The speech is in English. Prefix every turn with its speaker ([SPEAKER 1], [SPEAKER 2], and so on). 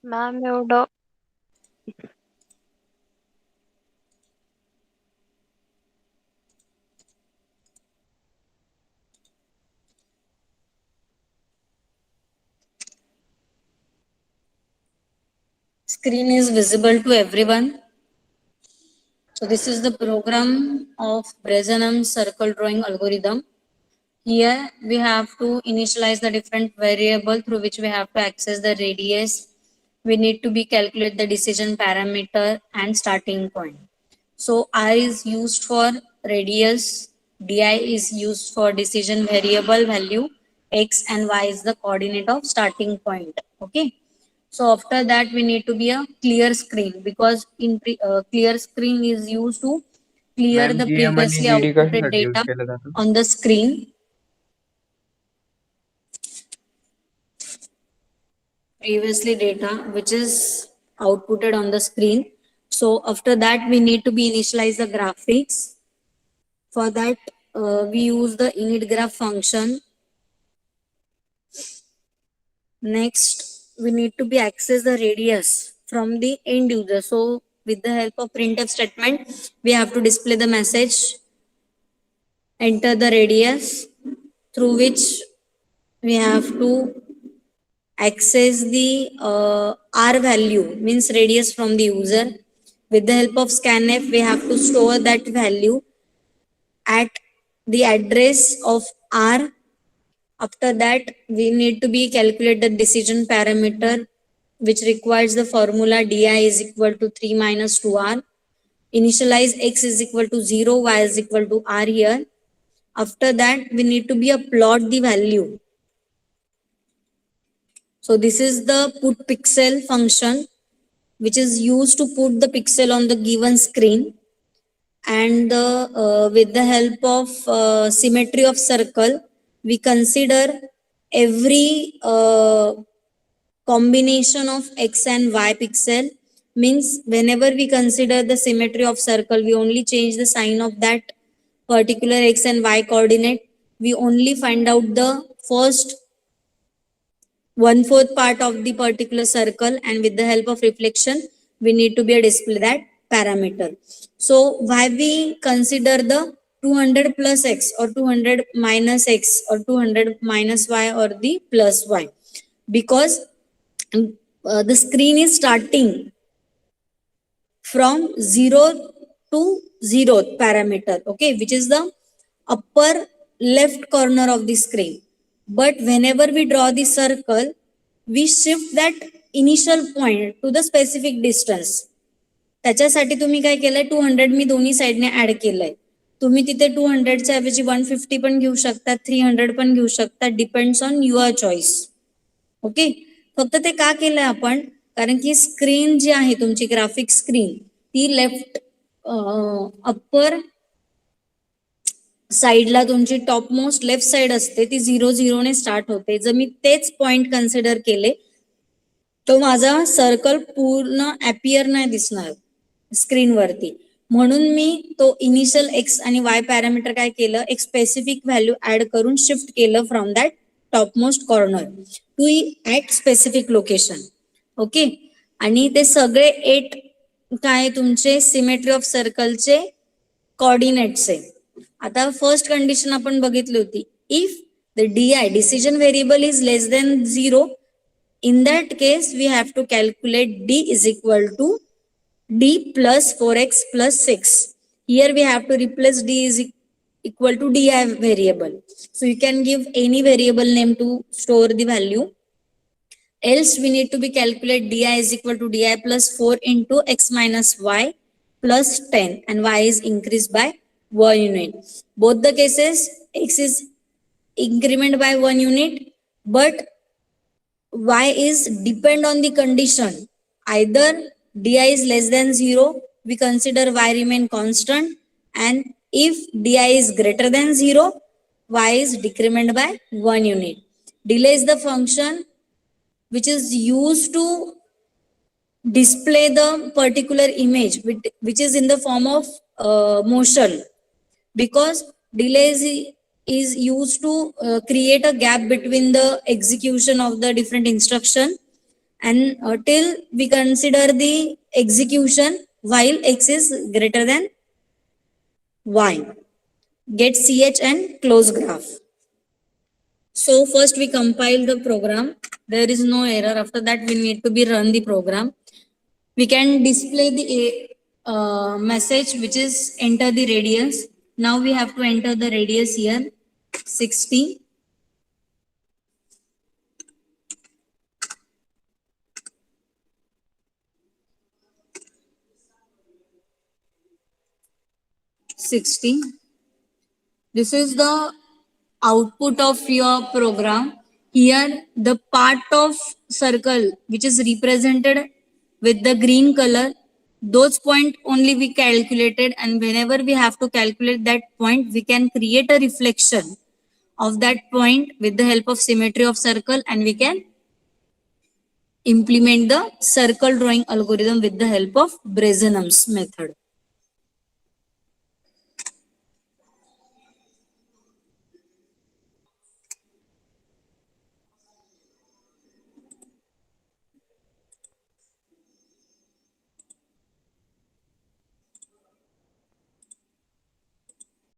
[SPEAKER 1] Ma'am एवढं
[SPEAKER 2] Screen is visible to everyone. So this is the program of Bresenham's circle drawing algorithm. Here we have to initialize the different variable through which we have to access the radius. We need to be calculate the decision parameter and starting point. So R is used for radius, DI is used for decision variable value, X and Y is the coordinate of starting point. Okay. So after that we need to be a clear screen, because in clear screen is used to clear
[SPEAKER 3] ma'am
[SPEAKER 2] the
[SPEAKER 3] GM आणि
[SPEAKER 2] previously
[SPEAKER 3] GD
[SPEAKER 2] outputted
[SPEAKER 3] कशासाठी use
[SPEAKER 2] data
[SPEAKER 3] केलं जातं?
[SPEAKER 2] on the screen. Previously data which is outputted on the screen. So after that we need to be initialize the graphics. For that we use the init graph function. Next we need to be access the radius from the end user. So with the help of printf statement we have to display the message, enter the radius through which we have to access the R value, means radius from the user. With the help of scanf, we have to store that value at the address of R. After that, we need to be calculate the decision parameter, which requires the formula di is equal to 3 minus 2r. Initialize x is equal to 0, y is equal to r here. After that, we need to be a plot the value. So this is the put pixel function, which is used to put the pixel on the given screen. And with the help of symmetry of circle, we consider every combination of x and y pixel. Means whenever we consider the symmetry of circle, we only change the sign of that particular x and y coordinate. We only find out the first 1/4 part of the particular circle, and with the help of reflection we need to be a display that parameter. So why we consider the 200 plus x or 200 minus x or 200 minus y or the plus y? Because the screen is starting from 0 to 0th parameter, okay, which is the upper left corner of the screen. But whenever we draw the circle, we shift that initial point to the specific distance. त्याच्यासाठी तुम्ही काय केलंय, 200 मी दोन्ही साईडने add केलंय. तुम्ही तिथे 200च्या ऐवजी 150 पण घेऊ शकता, 300 पण घेऊ शकता, depends on your choice. Okay. फक्त ते का केलंय आपण, कारण की स्क्रीन जी आहे तुमची ग्राफिक स्क्रीन ती लेफ्ट अप्पर साईडला तुमची टॉप मोस्ट लेफ्ट साइड असते, ती 0 ने स्टार्ट होते. जर मी तेच पॉइंट कन्सिडर केले तो माझा सर्कल पूर्ण अपियर नाही दिसणार स्क्रीनवरती. म्हणून मी तो इनिशियल एक्स आणि वाय पॅरामीटर काय केलं, एक स्पेसिफिक व्हॅल्यू ऍड करून शिफ्ट केलं from that top most corner to at specific location. Okay. आणि ते सगळे 8 काय तुमचे सिमेट्री ऑफ सर्कलचे कोऑर्डिनेट्स आहे. आता फर्स्ट कंडिशन आपण बघितली होती, if the DI decision variable is less than 0, in that case we have to calculate D is equal to D plus 4x plus 6. Here we have to replace D is equal to DI variable. So you can give any variable name to store the value. Else we need to be calculate DI is equal to DI plus 4 into x minus y plus 10, and y is increased by 1 unit. Both the cases x is increment by 1 unit, but y is depend on the condition. Either di is less than 0, we consider y remain constant, and if di is greater than 0, y is decrement by 1 unit. Delay is the function which is used to display the particular image which is in the form of motion, because delay is used to create a gap between the execution of the different instruction and till we consider the execution while x is greater than y. Get ch and close graph. So first we compile the program. There is no error. After that we need to be run the program. We can display the message which is enter the radius. Now we have to enter the radius here 60. This is the output of your program. Here the part of circle which is represented with the green color, those point only we calculated, and whenever we have to calculate that point, we can create a reflection of that point with the help of symmetry of circle, and we can implement the circle drawing algorithm with the help of Bresenham's method.